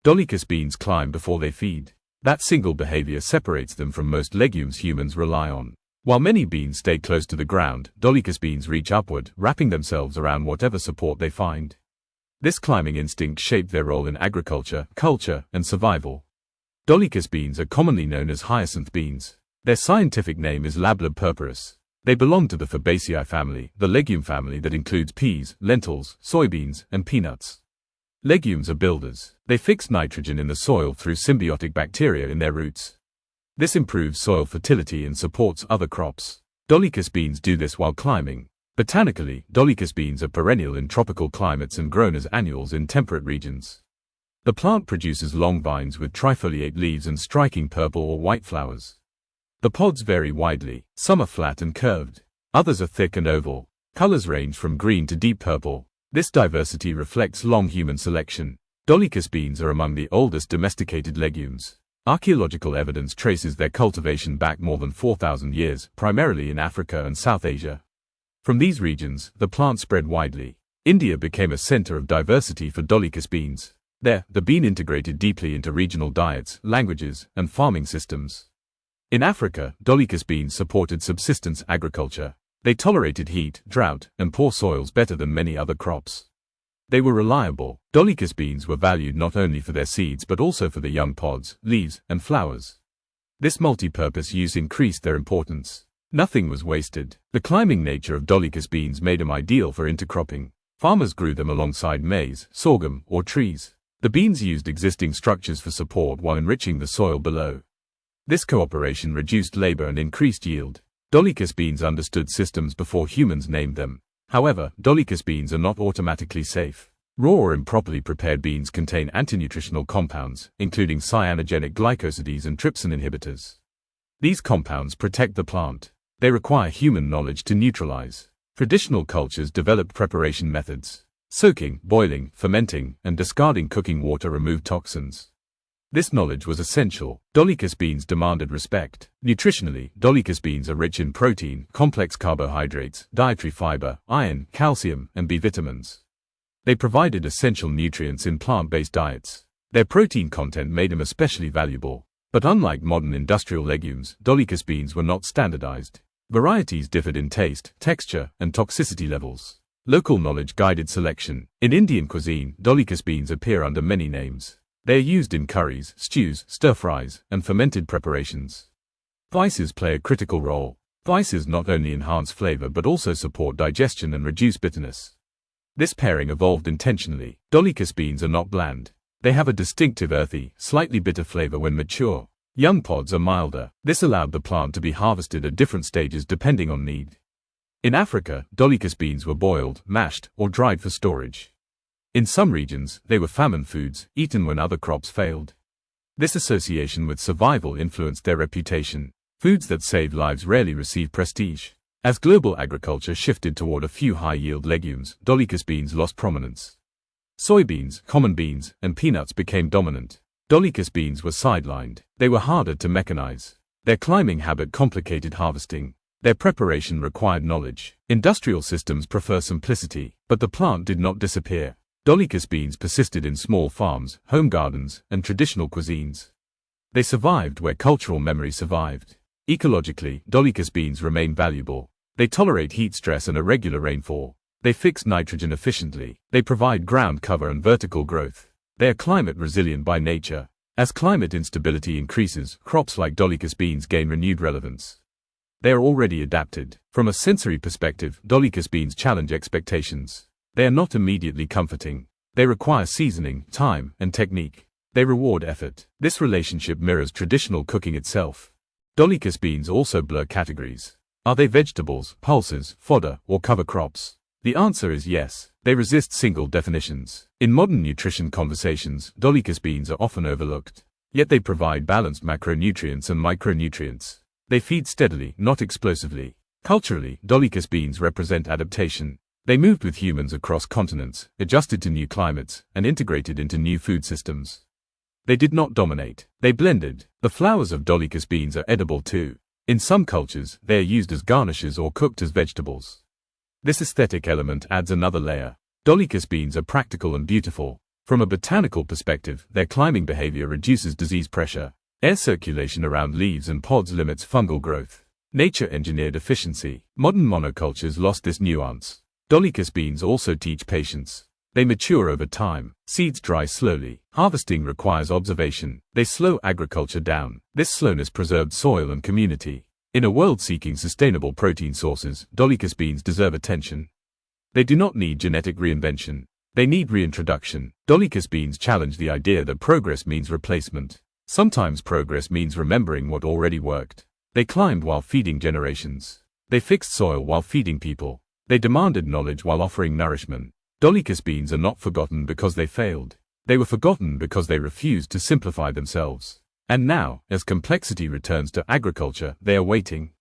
Dolichos beans climb before they feed. That single behavior separates them from most legumes humans rely on. While many beans stay close to the ground, Dolichos beans reach upward, wrapping themselves around whatever support they find. This climbing instinct shaped their role in agriculture, culture, and survival. Dolichos beans are commonly known as hyacinth beans. Their scientific name is lablab purpureus. They belong to the Fabaceae family, the legume family that includes peas, lentils, soybeans, and peanuts. Legumes are builders. They fix nitrogen in the soil through symbiotic bacteria in their roots. This improves soil fertility and supports other crops. Dolichos beans do this while climbing. Botanically, Dolichos beans are perennial in tropical climates and grown as annuals in temperate regions. The plant produces long vines with trifoliate leaves and striking purple or white flowers. The pods vary widely. Some are flat and curved. Others are thick and oval. Colors range from green to deep purple. This diversity reflects long human selection. Dolichos beans are among the oldest domesticated legumes. Archaeological evidence traces their cultivation back more than 4,000 years, primarily in Africa and South Asia. From these regions, the plant spread widely. India became a center of diversity for Dolichos beans. There, the bean integrated deeply into regional diets, languages, and farming systems. In Africa, Dolichos beans supported subsistence agriculture. They tolerated heat, drought, and poor soils better than many other crops. They were reliable. Dolichos beans were valued not only for their seeds but also for the young pods, leaves, and flowers. This multi-purpose use increased their importance. Nothing was wasted. The climbing nature of Dolichos beans made them ideal for intercropping. Farmers grew them alongside maize, sorghum, or trees. The beans used existing structures for support while enriching the soil below. This cooperation reduced labor and increased yield. Dolichos beans understood systems before humans named them. However, Dolichos beans are not automatically safe. Raw or improperly prepared beans contain antinutritional compounds, including cyanogenic glycosides and trypsin inhibitors. These compounds protect the plant. They require human knowledge to neutralize. Traditional cultures developed preparation methods. Soaking, boiling, fermenting, and discarding cooking water removed toxins. This knowledge was essential. Dolichos beans demanded respect. Nutritionally, Dolichos beans are rich in protein, complex carbohydrates, dietary fiber, iron, calcium, and B vitamins. They provided essential nutrients in plant-based diets. Their protein content made them especially valuable. But unlike modern industrial legumes, Dolichos beans were not standardized. Varieties differed in taste, texture, and toxicity levels. Local knowledge guided selection. In Indian cuisine, Dolichos beans appear under many names. They are used in curries, stews, stir-fries, and fermented preparations. Spices play a critical role. Spices not only enhance flavor but also support digestion and reduce bitterness. This pairing evolved intentionally. Dolichos beans are not bland. They have a distinctive earthy, slightly bitter flavor when mature. Young pods are milder. This allowed the plant to be harvested at different stages depending on need. In Africa, Dolichos beans were boiled, mashed, or dried for storage. In some regions, they were famine foods, eaten when other crops failed. This association with survival influenced their reputation. Foods that save lives rarely receive prestige. As global agriculture shifted toward a few high-yield legumes, Dolichos beans lost prominence. Soybeans, common beans, and peanuts became dominant. Dolichos beans were sidelined. They were harder to mechanize. Their climbing habit complicated harvesting. Their preparation required knowledge. Industrial systems prefer simplicity, but the plant did not disappear. Dolichos beans persisted in small farms, home gardens, and traditional cuisines. They survived where cultural memory survived. Ecologically, Dolichos beans remain valuable. They tolerate heat stress and irregular rainfall. They fix nitrogen efficiently. They provide ground cover and vertical growth. They are climate resilient by nature. As climate instability increases, crops like Dolichos beans gain renewed relevance. They are already adapted. From a sensory perspective, Dolichos beans challenge expectations. They are not immediately comforting. They require seasoning, time, and technique. They reward effort. This relationship mirrors traditional cooking itself. Dolichos beans also blur categories. Are they vegetables, pulses, fodder, or cover crops? The answer is yes. They resist single definitions. In modern nutrition conversations, Dolichos beans are often overlooked. Yet they provide balanced macronutrients and micronutrients. They feed steadily, not explosively. Culturally, Dolichos beans represent adaptation. They moved with humans across continents, adjusted to new climates, and integrated into new food systems. They did not dominate. They blended. The flowers of Dolichos beans are edible too. In some cultures, they are used as garnishes or cooked as vegetables. This aesthetic element adds another layer. Dolichos beans are practical and beautiful. From a botanical perspective, their climbing behavior reduces disease pressure. Air circulation around leaves and pods limits fungal growth. Nature-engineered efficiency. Modern monocultures lost this nuance. Dolichos beans also teach patience. They mature over time. Seeds dry slowly. Harvesting requires observation. They slow agriculture down. This slowness preserved soil and community. In a world seeking sustainable protein sources, Dolichos beans deserve attention. They do not need genetic reinvention. They need reintroduction. Dolichos beans challenge the idea that progress means replacement. Sometimes progress means remembering what already worked. They climbed while feeding generations. They fixed soil while feeding people. They demanded knowledge while offering nourishment. Dolichos beans are not forgotten because they failed. They were forgotten because they refused to simplify themselves. And now, as complexity returns to agriculture, they are waiting.